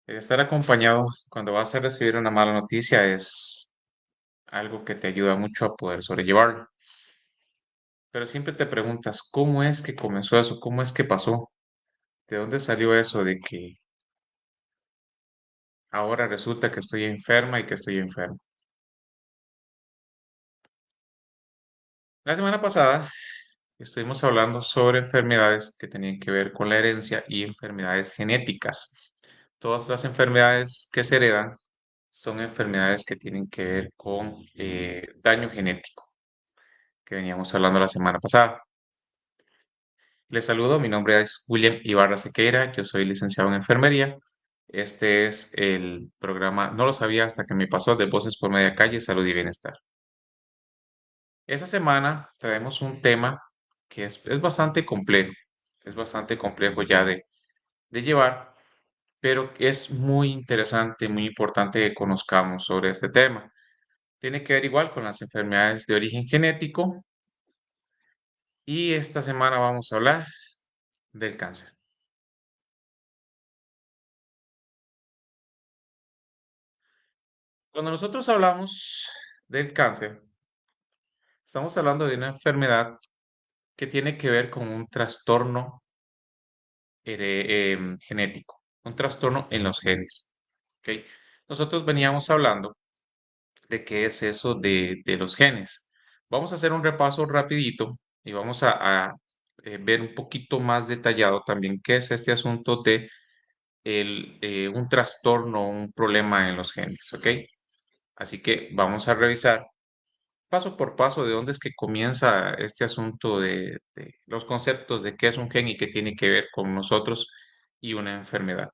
El estar acompañado cuando vas a recibir una mala noticia es algo que te ayuda mucho a poder sobrellevarlo. Pero siempre te preguntas, ¿cómo es que comenzó eso? ¿Cómo es que pasó? ¿De dónde salió eso de que ahora resulta que estoy enferma y que estoy enfermo? La semana pasada estuvimos hablando sobre enfermedades que tenían que ver con la herencia y enfermedades genéticas. Todas las enfermedades que se heredan son enfermedades que tienen que ver con daño genético, que veníamos hablando la semana pasada. Les saludo, mi nombre es William Ibarra Sequeira, yo soy licenciado en enfermería. Este es el programa, no lo sabía hasta que me pasó, de Voces por Media Calle, Salud y Bienestar. Esta semana traemos un tema que es bastante complejo ya de llevar, pero es muy interesante, muy importante que conozcamos sobre este tema. Tiene que ver igual con las enfermedades de origen genético y esta semana vamos a hablar del cáncer. Cuando nosotros hablamos del cáncer, estamos hablando de una enfermedad que tiene que ver con un trastorno genético, un trastorno en los genes. ¿Ok? Nosotros veníamos hablando de qué es eso de los genes. Vamos a hacer un repaso rapidito y vamos a ver un poquito más detallado también qué es este asunto de un trastorno, un problema en los genes. ¿Ok? Así que vamos a revisar paso por paso de dónde es que comienza este asunto de los conceptos de qué es un gen y qué tiene que ver con nosotros y una enfermedad.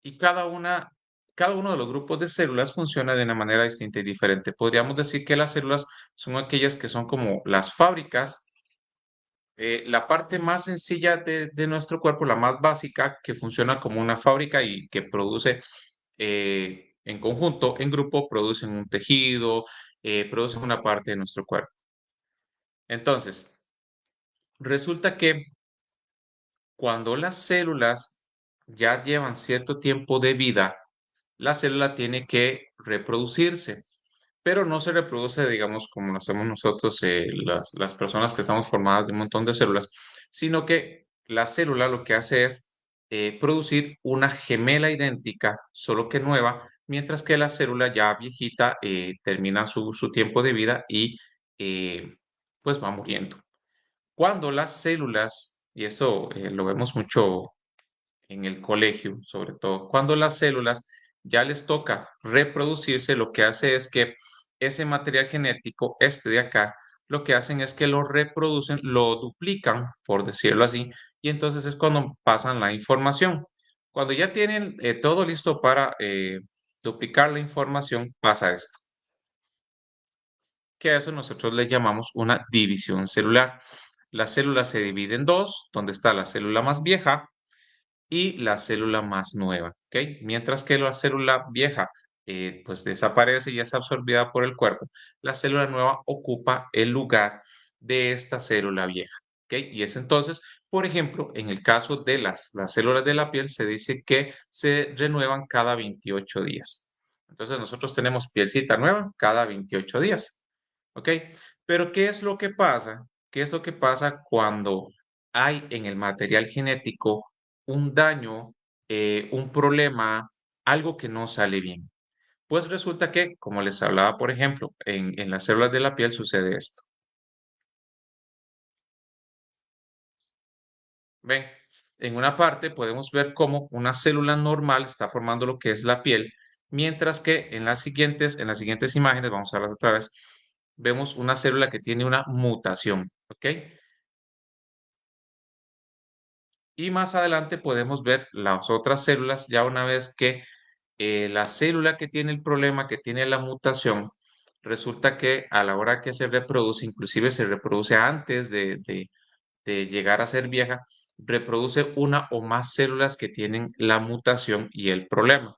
Y cada uno de los grupos de células funciona de una manera distinta y diferente. Podríamos decir que las células son aquellas que son como las fábricas, la parte más sencilla de nuestro cuerpo, la más básica, que funciona como una fábrica y que produce en conjunto, en grupo, producen un tejido, producen una parte de nuestro cuerpo. Entonces, resulta que cuando las células ya llevan cierto tiempo de vida, la célula tiene que reproducirse, pero no se reproduce, digamos, como lo hacemos nosotros, las personas que estamos formadas de un montón de células, sino que la célula lo que hace es producir una gemela idéntica, solo que nueva, mientras que la célula ya viejita termina su tiempo de vida y pues va muriendo. Cuando las células, y esto lo vemos mucho en el colegio, sobre todo, cuando las células ya les toca reproducirse, lo que hace es que ese material genético, este de acá, lo que hacen es que lo reproducen, lo duplican, por decirlo así, y entonces es cuando pasan la información. Cuando ya tienen todo listo para duplicar la información, pasa esto, que a eso nosotros le llamamos una división celular. La célula se divide en dos, donde está la célula más vieja y la célula más nueva, ¿ok? Mientras que la célula vieja pues desaparece y es absorbida por el cuerpo, la célula nueva ocupa el lugar de esta célula vieja, ¿ok? Y es entonces, por ejemplo, en el caso de las células de la piel, se dice que se renuevan cada 28 días. Entonces nosotros tenemos pielcita nueva cada 28 días, ¿ok? Pero ¿qué es lo que pasa? ¿Qué es lo que pasa cuando hay en el material genético un daño, un problema, algo que no sale bien? Pues resulta que, como les hablaba, por ejemplo, en las células de la piel sucede esto. Ven, en una parte podemos ver cómo una célula normal está formando lo que es la piel, mientras que en las siguientes imágenes, vamos a verlas otra vez, vemos una célula que tiene una mutación, ¿ok? Y más adelante podemos ver las otras células ya una vez que la célula que tiene el problema, que tiene la mutación, resulta que a la hora que se reproduce, inclusive se reproduce antes de llegar a ser vieja, reproduce una o más células que tienen la mutación y el problema.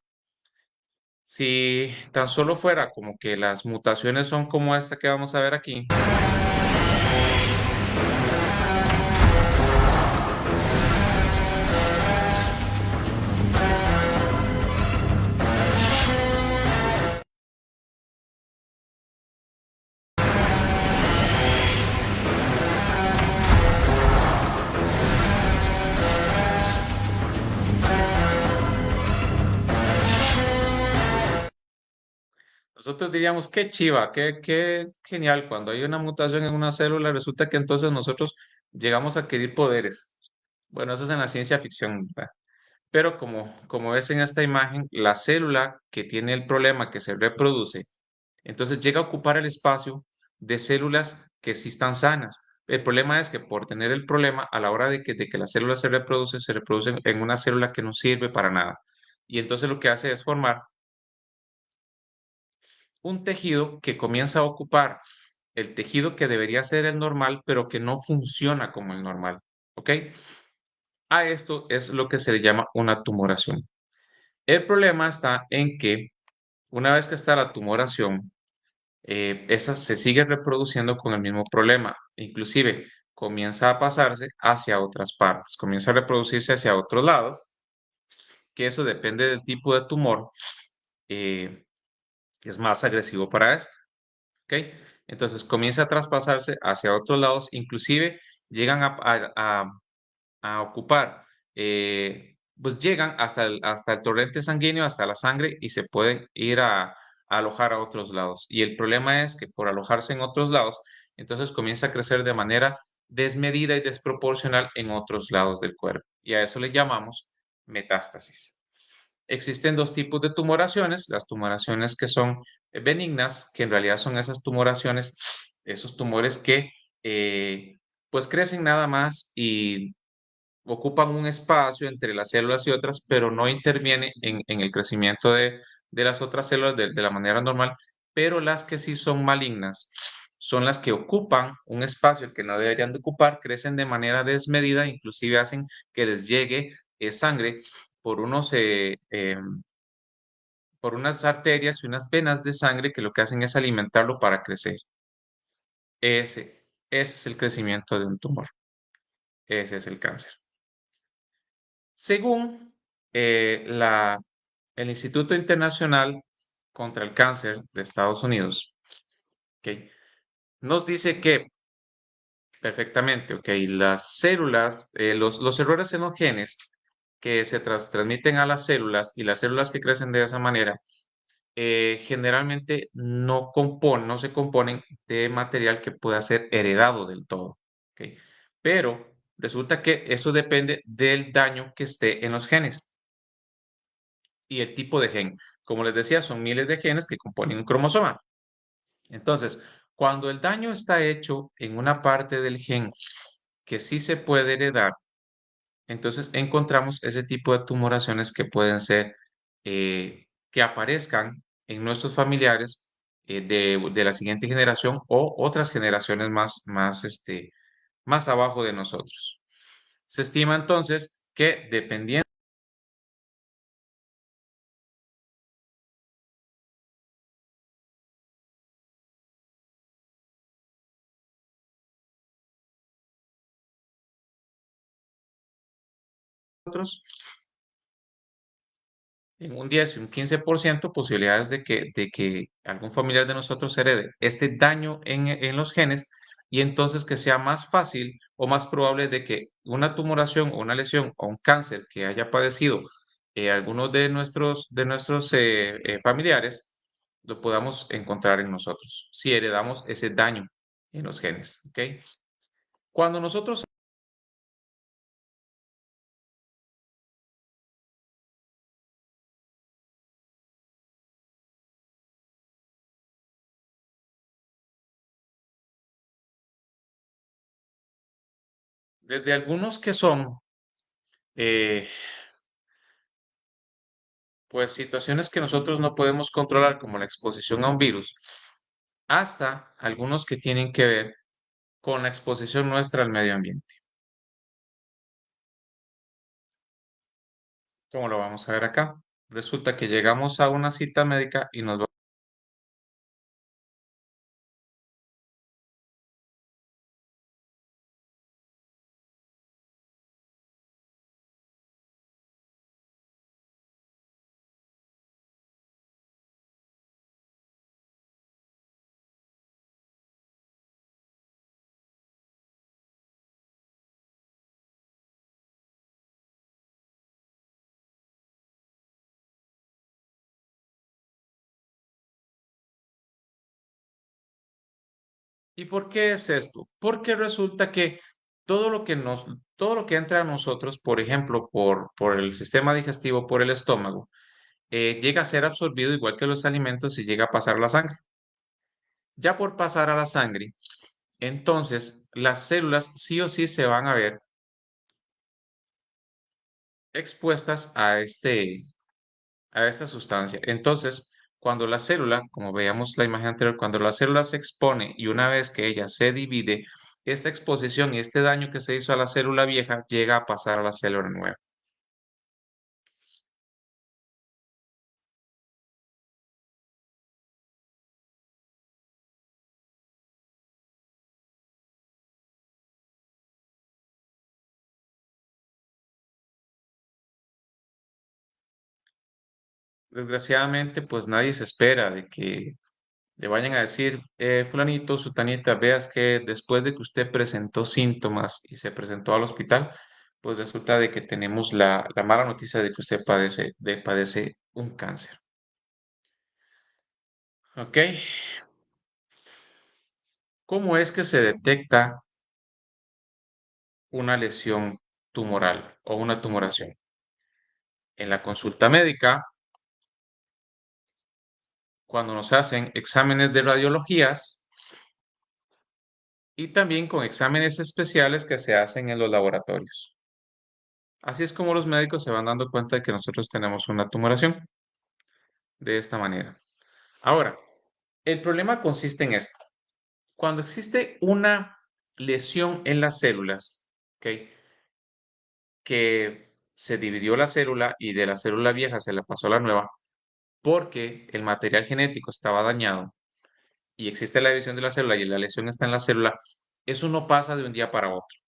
Si tan solo fuera como que las mutaciones son como esta que vamos a ver aquí, nosotros diríamos, qué chiva, qué genial. Cuando hay una mutación en una célula, resulta que entonces nosotros llegamos a adquirir poderes. Bueno, eso es en la ciencia ficción, ¿verdad? Pero como ves en esta imagen, la célula que tiene el problema, que se reproduce, entonces llega a ocupar el espacio de células que sí están sanas. El problema es que por tener el problema, a la hora de que la célula se reproducen en una célula que no sirve para nada. Y entonces lo que hace es formar un tejido que comienza a ocupar el tejido que debería ser el normal, pero que no funciona como el normal. ¿Ok? A esto es lo que se le llama una tumoración. El problema está en que una vez que está la tumoración, esa se sigue reproduciendo con el mismo problema. Inclusive comienza a pasarse hacia otras partes, comienza a reproducirse hacia otros lados, que eso depende del tipo de tumor, eh, es más agresivo para esto. ¿Ok? Entonces comienza a traspasarse hacia otros lados, inclusive llegan a ocupar, pues llegan hasta el torrente sanguíneo, hasta la sangre y se pueden ir a alojar a otros lados. Y el problema es que por alojarse en otros lados, entonces comienza a crecer de manera desmedida y desproporcional en otros lados del cuerpo. Y a eso le llamamos metástasis. Existen dos tipos de tumoraciones, las tumoraciones que son benignas, que en realidad son esas tumoraciones, esos tumores que pues crecen nada más y ocupan un espacio entre las células y otras, pero no interviene en el crecimiento de las otras células de la manera normal, pero las que sí son malignas son las que ocupan un espacio que no deberían de ocupar, crecen de manera desmedida, inclusive hacen que les llegue sangre por por unas arterias y unas venas de sangre que lo que hacen es alimentarlo para crecer. Ese es el crecimiento de un tumor. Ese es el cáncer. Según el Instituto Internacional contra el Cáncer de Estados Unidos, ¿ok? Nos dice que perfectamente, ok, las células, los errores en los genes que se transmiten a las células y las células que crecen de esa manera, generalmente no se componen de material que pueda ser heredado del todo, ¿ok? Pero Resulta que eso depende del daño que esté en los genes y el tipo de gen. Como les decía, son miles de genes que componen un cromosoma. Entonces, cuando el daño está hecho en una parte del gen que sí se puede heredar, entonces encontramos ese tipo de tumoraciones que pueden ser, que aparezcan en nuestros familiares de la siguiente generación o otras generaciones más abajo de nosotros. Se estima entonces que dependiendo de nosotros, en un 10 y un 15% posibilidades de que algún familiar de nosotros herede este daño en los genes y entonces que sea más fácil o más probable de que una tumoración o una lesión o un cáncer que haya padecido algunos de nuestros familiares lo podamos encontrar en nosotros si heredamos ese daño en los genes, ¿ok? Cuando nosotros, desde algunos que son, eh, pues situaciones que nosotros no podemos controlar, como la exposición a un virus, hasta algunos que tienen que ver con la exposición nuestra al medio ambiente, como lo vamos a ver acá. Resulta que llegamos a una cita médica y nos va. ¿Y por qué es esto? Porque resulta que todo lo que entra a nosotros, por ejemplo, por el sistema digestivo, por el estómago, llega a ser absorbido igual que los alimentos y llega a pasar a la sangre. Ya por pasar a la sangre, entonces las células sí o sí se van a ver expuestas a esta sustancia. Entonces, cuando la célula, como veíamos la imagen anterior, cuando la célula se expone y una vez que ella se divide, esta exposición y este daño que se hizo a la célula vieja llega a pasar a la célula nueva. Desgraciadamente, pues nadie se espera de que le vayan a decir, fulanito, sutanita, veas que después de que usted presentó síntomas y se presentó al hospital, pues resulta de que tenemos la mala noticia de que usted padece un cáncer. ¿Ok? ¿Cómo es que se detecta una lesión tumoral o una tumoración? En la consulta médica, cuando nos hacen exámenes de radiologías y también con exámenes especiales que se hacen en los laboratorios. Así es como los médicos se van dando cuenta de que nosotros tenemos una tumoración de esta manera. Ahora, el problema consiste en esto. Cuando existe una lesión en las células, ¿ok? Que se dividió la célula y de la célula vieja se la pasó a la nueva, porque el material genético estaba dañado y existe la división de la célula y la lesión está en la célula, eso no pasa de un día para otro.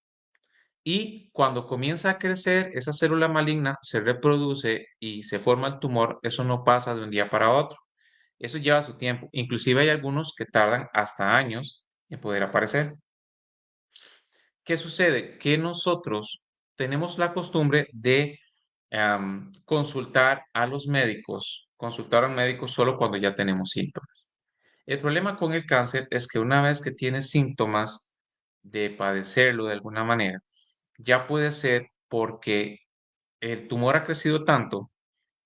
Y cuando comienza a crecer, esa célula maligna se reproduce y se forma el tumor, eso no pasa de un día para otro. Eso lleva su tiempo. Inclusive hay algunos que tardan hasta años en poder aparecer. ¿Qué sucede? Que nosotros tenemos la costumbre de consultar a un médico solo cuando ya tenemos síntomas. El problema con el cáncer es que una vez que tienes síntomas de padecerlo de alguna manera, ya puede ser porque el tumor ha crecido tanto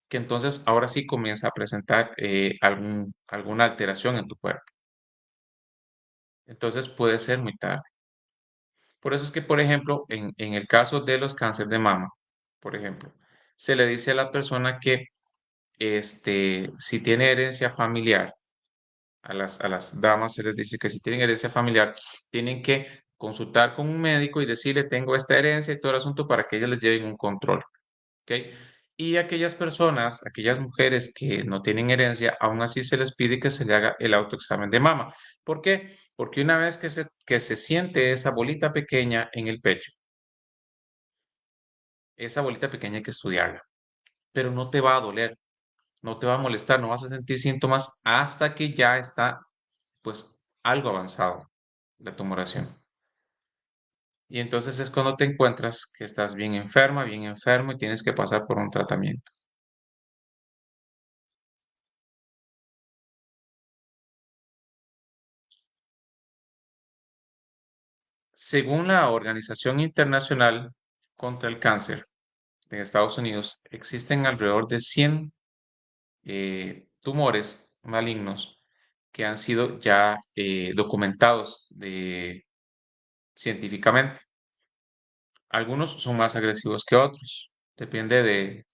que entonces ahora sí comienza a presentar alguna alteración en tu cuerpo. Entonces puede ser muy tarde. Por eso es que, por ejemplo, en el caso de los cánceres de mama, por ejemplo, se le dice a la persona que si tiene herencia familiar, a las damas se les dice que si tienen herencia familiar, tienen que consultar con un médico y decirle, tengo esta herencia y todo el asunto para que ellos les lleven un control. ¿Ok? Y aquellas personas, aquellas mujeres que no tienen herencia, aún así se les pide que se le haga el autoexamen de mama. ¿Por qué? Porque una vez que se siente esa bolita pequeña en el pecho, esa bolita pequeña hay que estudiarla, pero no te va a doler, no te va a molestar, no vas a sentir síntomas hasta que ya está, pues, algo avanzado la tumoración. Y entonces es cuando te encuentras que estás bien enferma, bien enfermo y tienes que pasar por un tratamiento. Según la Organización Internacional contra el Cáncer en Estados Unidos, existen alrededor de 100 tumores malignos que han sido ya documentados científicamente. Algunos son más agresivos que otros, depende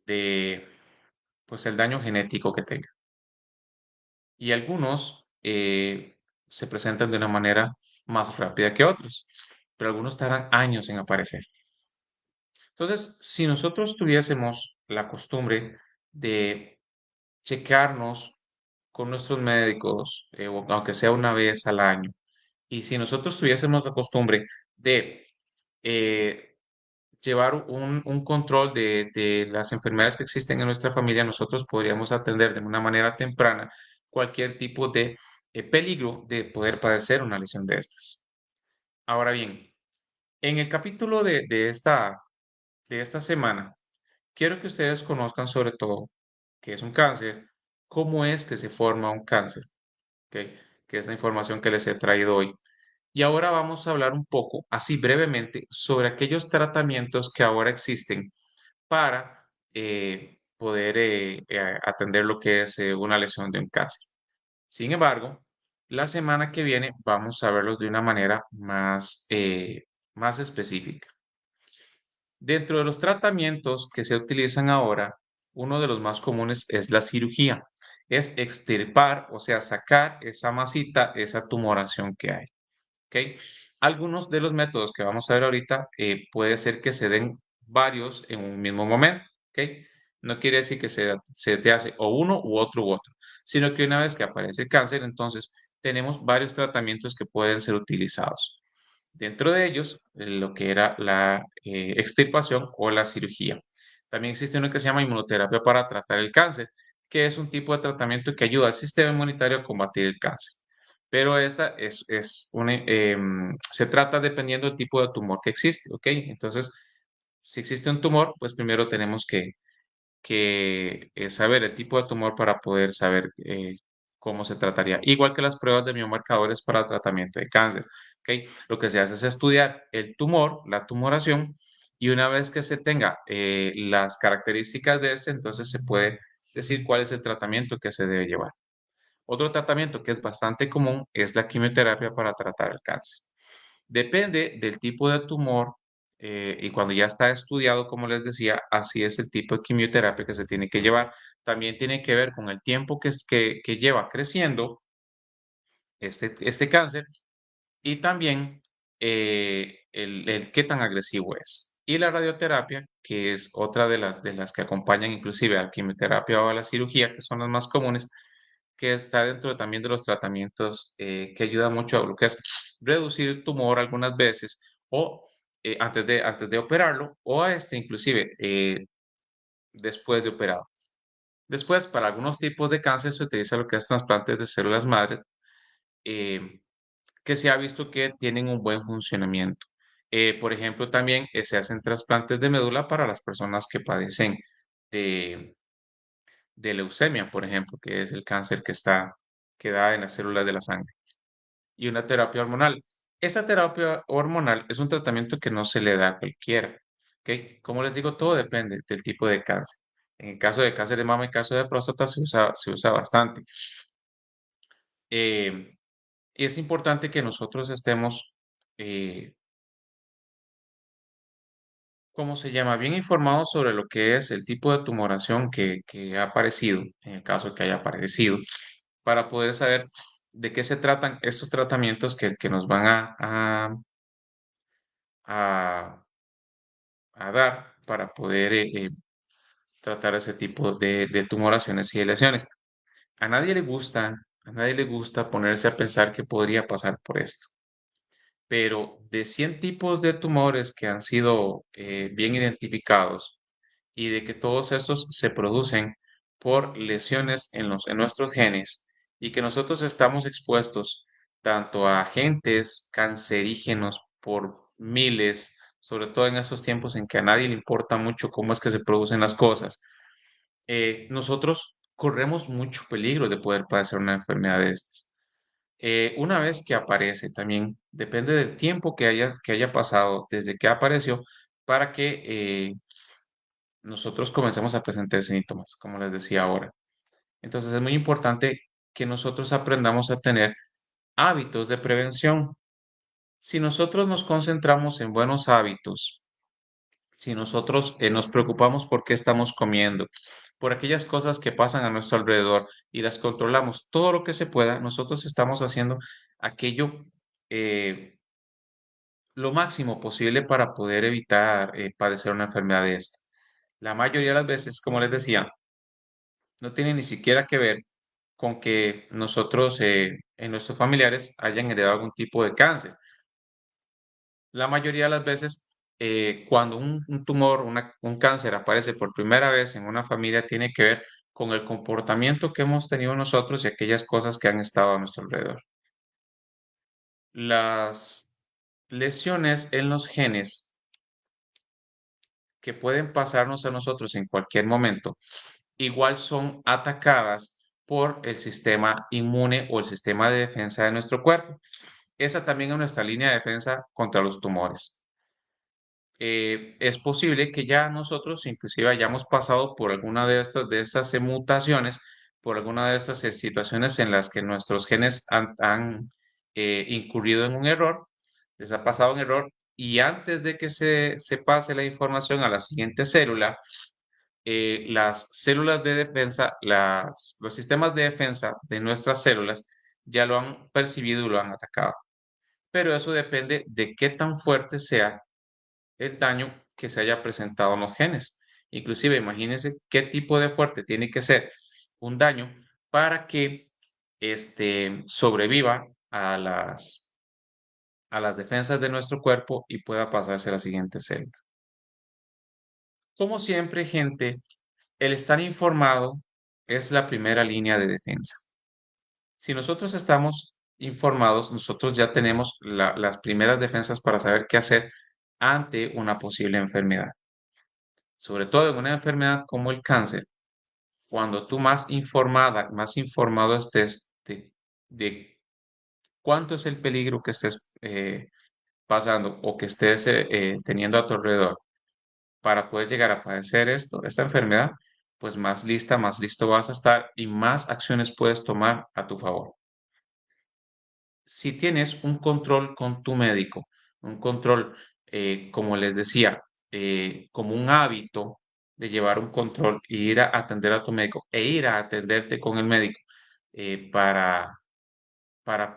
de, pues, el daño genético que tenga. Y algunos se presentan de una manera más rápida que otros, pero algunos tardan años en aparecer. Entonces, si nosotros tuviésemos la costumbre de checarnos con nuestros médicos, o aunque sea una vez al año, y si nosotros tuviésemos la costumbre de eh, llevar un control de las enfermedades que existen en nuestra familia, nosotros podríamos atender de una manera temprana cualquier tipo de peligro de poder padecer una lesión de estas. Ahora bien, en el capítulo de esta semana, quiero que ustedes conozcan sobre todo qué es un cáncer, cómo es que se forma un cáncer, ¿ok? Que es la información que les he traído hoy. Y ahora vamos a hablar un poco, así brevemente, sobre aquellos tratamientos que ahora existen para poder atender lo que es una lesión de un cáncer. Sin embargo, la semana que viene vamos a verlos de una manera más específica. Dentro de los tratamientos que se utilizan ahora, uno de los más comunes es la cirugía. Es extirpar, o sea, sacar esa masita, esa tumoración que hay. ¿Ok? Algunos de los métodos que vamos a ver ahorita puede ser que se den varios en un mismo momento. ¿Ok? No quiere decir que se te hace o uno u otro, sino que una vez que aparece el cáncer, entonces tenemos varios tratamientos que pueden ser utilizados. Dentro de ellos, lo que era la extirpación o la cirugía. También existe uno que se llama inmunoterapia para tratar el cáncer, que es un tipo de tratamiento que ayuda al sistema inmunitario a combatir el cáncer. Pero esta se trata dependiendo del tipo de tumor que existe, ¿ok? Entonces, si existe un tumor, pues primero tenemos que saber el tipo de tumor para poder saber cómo se trataría. Igual que las pruebas de biomarcadores para tratamiento de cáncer. ¿Ok? Lo que se hace es estudiar el tumor, la tumoración, y una vez que se tenga las características de este, entonces se puede decir cuál es el tratamiento que se debe llevar. Otro tratamiento que es bastante común es la quimioterapia para tratar el cáncer. Depende del tipo de tumor y cuando ya está estudiado, como les decía, así es el tipo de quimioterapia que se tiene que llevar. También tiene que ver con el tiempo que lleva creciendo este cáncer y también el qué tan agresivo es. Y la radioterapia, que es otra de las que acompañan inclusive a la quimioterapia o a la cirugía, que son las más comunes, que está dentro también de los tratamientos que ayuda mucho a lo que es reducir el tumor algunas veces o antes de operarlo o inclusive después de operado. Después, para algunos tipos de cáncer se utiliza lo que es trasplantes de células madres, eh, que se ha visto que tienen un buen funcionamiento. Por ejemplo, también se hacen trasplantes de médula para las personas que padecen de, de leucemia, por ejemplo, que es el cáncer que da en las células de la sangre, y una terapia hormonal. Esa terapia hormonal es un tratamiento que no se le da a cualquiera, ¿ok? Como les digo, todo depende del tipo de cáncer. En el caso de cáncer de mama y caso de próstata se usa bastante. Eh, y es importante que nosotros estemos, eh, ¿cómo se llama? Bien informados sobre lo que es el tipo de tumoración que ha aparecido, en el caso de que haya aparecido, para poder saber de qué se tratan estos tratamientos que nos van a, a dar para poder tratar ese tipo de tumoraciones y de lesiones. A nadie le gusta, a nadie le gusta ponerse a pensar que podría pasar por esto, pero de 100 tipos de tumores que han sido bien identificados y de que todos estos se producen por lesiones en nuestros genes y que nosotros estamos expuestos tanto a agentes cancerígenos por miles, sobre todo en esos tiempos en que a nadie le importa mucho cómo es que se producen las cosas, nosotros corremos mucho peligro de poder padecer una enfermedad de estas. Una vez que aparece, también depende del tiempo que haya pasado desde que apareció para que nosotros comencemos a presentar síntomas, como les decía ahora. Entonces es muy importante que nosotros aprendamos a tener hábitos de prevención. Si nosotros nos concentramos en buenos hábitos, si nosotros nos preocupamos por qué estamos comiendo, por aquellas cosas que pasan a nuestro alrededor y las controlamos todo lo que se pueda, nosotros estamos haciendo aquello eh, lo máximo posible para poder evitar padecer una enfermedad de esta. La mayoría de las veces, como les decía, no tiene ni siquiera que ver con que nosotros en nuestros familiares hayan heredado algún tipo de cáncer. La mayoría de las veces, cuando un tumor, un cáncer aparece por primera vez en una familia, tiene que ver con el comportamiento que hemos tenido nosotros y aquellas cosas que han estado a nuestro alrededor. Las lesiones en los genes que pueden pasarnos a nosotros en cualquier momento, igual son atacadas por el sistema inmune o el sistema de defensa de nuestro cuerpo. Esa también es nuestra línea de defensa contra los tumores. Es posible que ya nosotros inclusive hayamos pasado por alguna de estas mutaciones, por alguna de estas situaciones en las que nuestros genes han incurrido en un error, les ha pasado un error y antes de que se pase la información a la siguiente célula, las células de defensa, los sistemas de defensa de nuestras células ya lo han percibido y lo han atacado. Pero eso depende de qué tan fuerte sea el daño que se haya presentado en los genes. Inclusive, imagínense qué tipo de fuerte tiene que ser un daño para que sobreviva a las defensas de nuestro cuerpo y pueda pasarse a la siguiente célula. Como siempre, gente, el estar informado es la primera línea de defensa. Si nosotros estamos informados, nosotros ya tenemos las primeras defensas para saber qué hacer ante una posible enfermedad. Sobre todo en una enfermedad como el cáncer, cuando tú más informada, más informado estés de cuánto es el peligro que estés pasando o que estés teniendo a tu alrededor para poder llegar a padecer esta enfermedad, pues más lista, más listo vas a estar y más acciones puedes tomar a tu favor. Si tienes un control con tu médico, un control, como les decía, como un hábito de llevar un control e ir a atender a tu médico e ir a atenderte con el médico para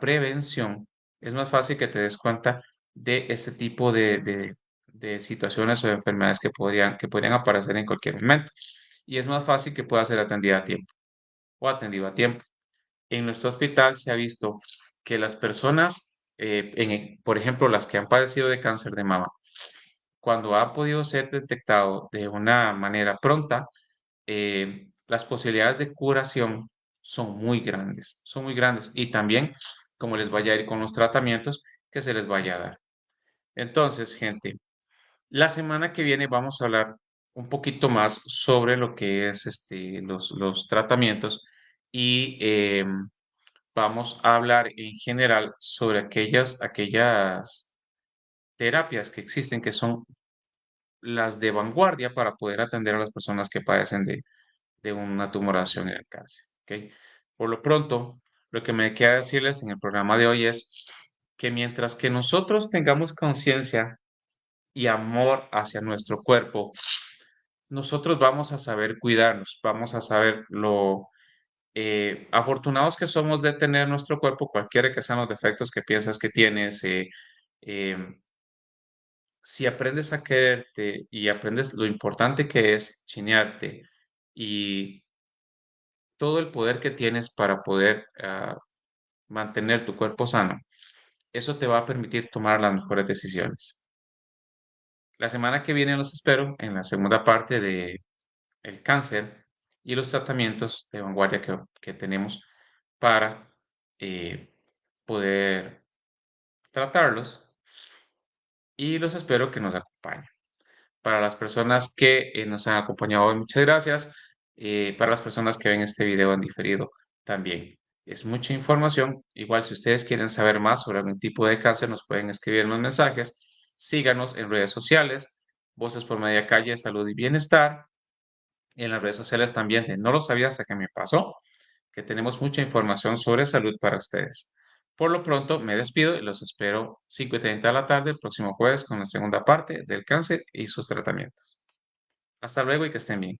prevención, es más fácil que te des cuenta de este tipo de situaciones o de enfermedades que podrían aparecer en cualquier momento. Y es más fácil que pueda ser atendida a tiempo o atendido a tiempo. En nuestro hospital se ha visto que las personas, por ejemplo, las que han padecido de cáncer de mama, cuando ha podido ser detectado de una manera pronta, las posibilidades de curación son muy grandes y también como les vaya a ir con los tratamientos que se les vaya a dar. Entonces, gente, la semana que viene vamos a hablar un poquito más sobre lo que es los tratamientos y vamos a hablar en general sobre aquellas terapias que existen que son las de vanguardia para poder atender a las personas que padecen de una tumoración en el cáncer. ¿Ok? Por lo pronto, lo que me queda decirles en el programa de hoy es que mientras que nosotros tengamos conciencia y amor hacia nuestro cuerpo, nosotros vamos a saber cuidarnos, vamos a saber lo afortunados que somos de tener nuestro cuerpo, cualquiera que sean los defectos que piensas que tienes. Em, si aprendes a quererte y aprendes lo importante que es chinearte y todo el poder que tienes para poder mantener tu cuerpo sano, eso te va a permitir tomar las mejores decisiones. La semana que viene los espero en la segunda parte de el cáncer y los tratamientos de vanguardia que tenemos para poder tratarlos y los espero que nos acompañen. Para las personas que nos han acompañado hoy, muchas gracias. Para las personas que ven este video en diferido, también. Es mucha información. Igual, si ustedes quieren saber más sobre algún tipo de cáncer, nos pueden escribir en los mensajes. Síganos en redes sociales, Voces por Media Calle, Salud y Bienestar. En las redes sociales también, de no lo sabía hasta que me pasó, que tenemos mucha información sobre salud para ustedes. Por lo pronto, me despido y los espero 5:30 de la tarde el próximo jueves con la segunda parte del cáncer y sus tratamientos. Hasta luego y que estén bien.